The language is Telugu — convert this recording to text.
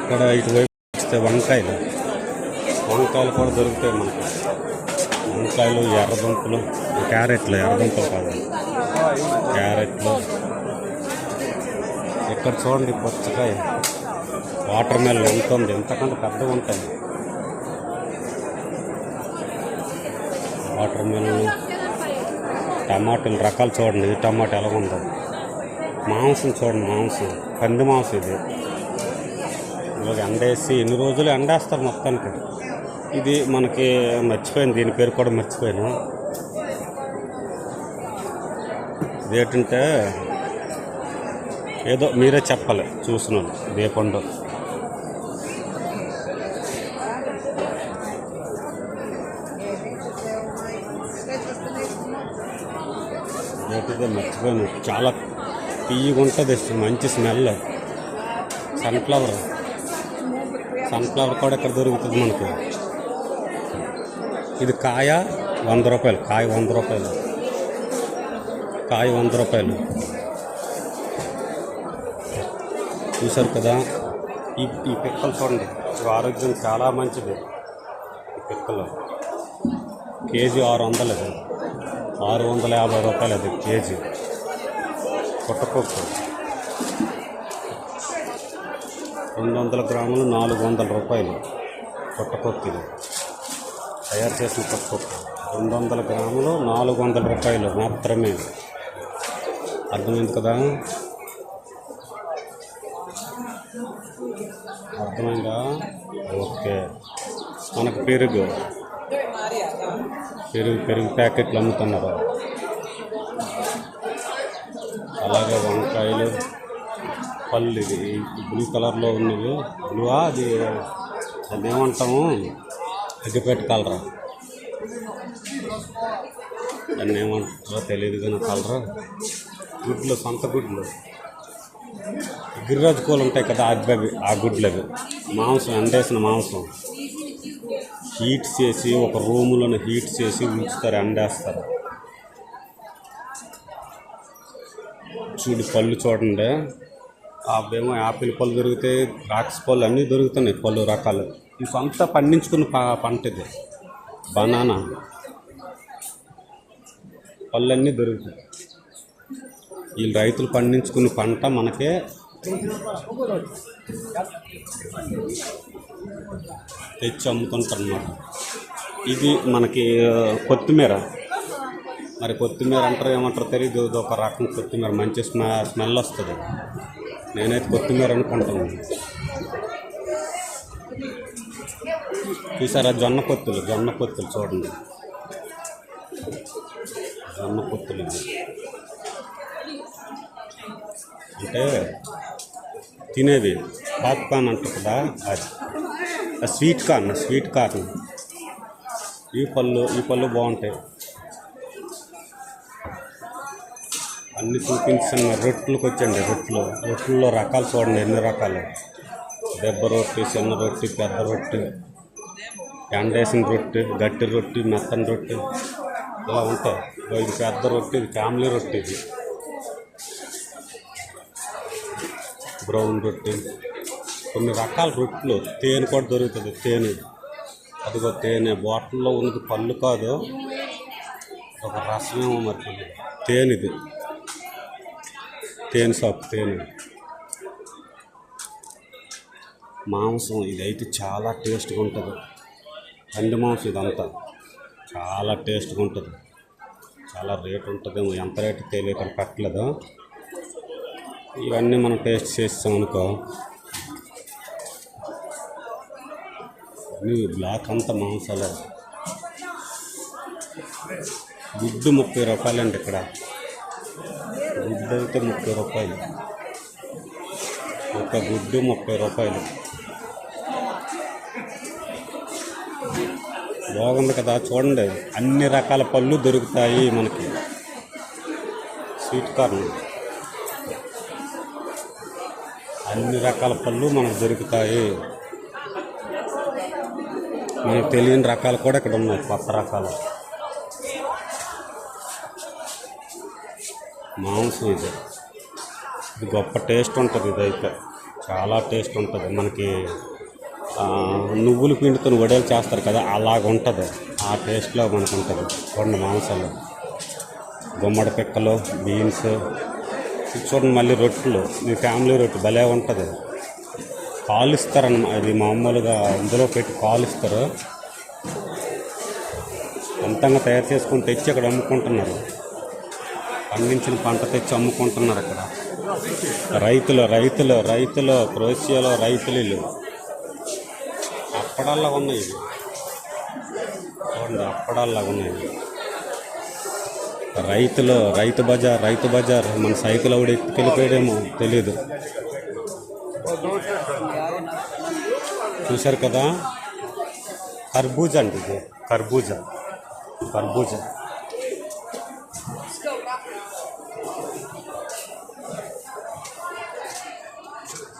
ఇక్కడ ఇటువైపు వస్తే వంకాయలు కూడా దొరుకుతాయి మనకి. వంకాయలు, ఎర్రదుంపలు, ఎర్రదుంపలు కాదు, క్యారెట్లు. ఇక్కడ చూడండి పుచ్చకాయ, వాటర్ మెలన్ ఎంత ఉంది, ఎంతకంటే పెద్దగా ఉంటాయి. వాటర్ మెలన్, టమాటాలు రకాలు చూడండి. ఈ టమాటా ఎలాగుందో. మాంసం చూడండి, మాంసం పంది మాంసం ఇది. ఇలాగ ఎండేసి ఎన్ని రోజులు ఎండేస్తారు మొత్తానికి. ఇది మనకి మర్చిపోయాను, దీని పేరు కూడా మర్చిపోయాను. ఇదేంటంటే ఏదో మీరే చెప్పాలి చూసిన వాళ్ళు. ఇదేపండు ఏంటిదే మర్చిపోయాను. చాలా తీయగా ఉంటుంది, మంచి స్మెల్. సన్ఫ్లవర్ కూడా ఇక్కడ దొరుకుతుంది మనకు. ఇది కాయ 100 రూపాయలు, కాయ 100 రూపాయలు. చూసారు కదా. ఈ పిక్కలు చూడండి, ఆరోగ్యం చాలా మంచిది. ఈ పిక్కలు కేజీ 600, అది 650 రూపాయలు, అది కేజీ. పుట్టపప్పు 200 గ్రాములు 400 రూపాయలు. పుట్టపప్పు ఇది తయారు చేసిన పుట్టపప్పు 200 గ్రాములు 400 రూపాయలు మాత్రమే. అర్థమైంది కదా, అర్థమైందా? ఓకే. మనకు పెరుగు ప్యాకెట్లు అమ్ముతున్నారు. అలాగే వంకాయలు, పళ్ళు, ఇది బ్లూ కలర్లో ఉన్నవి. బ్లూవా, అది ఏమంటాము, అగ్గిపెట్టు కలరా, దాన్ని ఏమంటారో తెలియదు కానీ కలరా. గుడ్లు, సొంత గుడ్లు, గిరిరాజు కూలు ఉంటాయి కదా, ఆ గుడ్లు. అవి మాంసం, ఎండేసిన మాంసం హీట్ చేసి ఒక రూములను హీట్ చేసి ఉంచుతారు, ఎండేస్తారు. చూడు పళ్ళు చూడండి. అవేమో యాపిల్ పళ్ళు దొరుకుతాయి, ద్రాక్ష పళ్ళు అన్నీ దొరుకుతున్నాయి, పళ్ళు రకాలు. ఈ సొంత పండించుకున్న పంట ఇది. బనానా పళ్ళు అన్నీ దొరుకుతాయి. వీళ్ళు రైతులు పండించుకున్న పంట మనకే తెచ్చి అమ్ముతుంటారు అన్నమాట. ఇది మనకి కొత్తిమీర. మరి కొత్తిమీర అంటారు ఏమంటారో తెలియదు. ఇది ఒక రకం కొత్తిమీర, మంచి స్మెల్ వస్తుంది. నేనైతే కొత్తిమీర అనుకుంటున్నాను. చూసారా, జొన్న పొత్తులు చూడండి. జొన్న పొత్తులు అంటే తినేవి, పాప్కార్న్ అంటారు కదా, అది స్వీట్ కార్న్. ఈ పళ్ళు బాగుంటాయి. అన్నీ చూపించాను. రొట్టెలకు వచ్చండి. రొట్టెల్లో రకాలు చూడండి, ఎన్ని రకాలు. దెబ్బ రొట్టె, చిన్న రొట్టె, పెద్ద రొట్టె, ఎండేసిన రొట్టె, గట్టి రొట్టె, మెత్తని రొట్టె, ఇలా ఉంటాయి. ఇది పెద్ద రొట్టె, ఇది ఫ్యామిలీ రొట్టె, ఇది బ్రౌన్ రొట్టె. కొన్ని రకాల రొట్టెలు. తేనె కూడా దొరుకుతుంది. అదిగో తేనె బాటిల్లో ఉన్నది, పళ్ళు కాదు, ఒక రసమేమో మరి. ఇది తేనె షాప్. మాంసం ఇదైతే చాలా టేస్ట్గా ఉంటుంది. పంది మాంసం ఇదంతా చాలా టేస్ట్గా ఉంటుంది. చాలా రేటు ఉంటుందేమో, ఎంత రేటు తెలియక పెట్టలేదు. ఇవన్నీ మనం టేస్ట్ చేస్తాం అనుకో. బ్లాక్ అంతా మాంసాలే. గుడ్డు 30 రూపాయలండి ఇక్కడ. గుడ్డు అయితే 30 రూపాయలు. ఒక గుడ్డు 30 రూపాయలు. బాగుంది కదా, చూడండి. అన్ని రకాల పళ్ళు దొరుకుతాయి మనకి. స్వీట్ కార్న్, అన్ని రకాల పళ్ళు మనకు దొరుకుతాయి. మనకు తెలియని రకాలు కూడా ఇక్కడ ఉన్నాయి, కొత్త రకాలు. మాంసం ఇది గొప్ప టేస్ట్ ఉంటుంది. ఇదైతే చాలా టేస్ట్ ఉంటుంది. మనకి నువ్వుల పిండితో వడలు చేస్తారు కదా, అలాగ ఉంటుంది. ఆ టేస్ట్లో మనకు ఉంటుంది. చూడండి మాంసాలు, గుమ్మడి పిక్కలు, బీన్స్, చూడండి. మళ్ళీ రొట్టెలు, మీ ఫ్యామిలీ రొట్టె భలే ఉంటుంది. కాలుస్తారన్నమాట. అది మామూలుగా ఇందులో పెట్టి కాలుస్తారు. సొంతంగా తయారు చేసుకొని తెచ్చి అక్కడ అమ్ముకుంటున్నారు. పండించిన పంట తెచ్చి అమ్ముకుంటున్నారు అక్కడ రైతులు క్రొయేషియాలో రైతులు ఇల్లు. అప్పడాల్లా ఉన్నాయి ఇవి. చూడండి, అప్పడాల్లా ఉన్నాయి. రైతు బజార్ మన సైకిల్ ఆవిడ ఎత్తుకెళ్ళిపోయాడేమో తెలీదు. చూశారు కదా, కర్బూజా అండి ఇది. కర్బూజా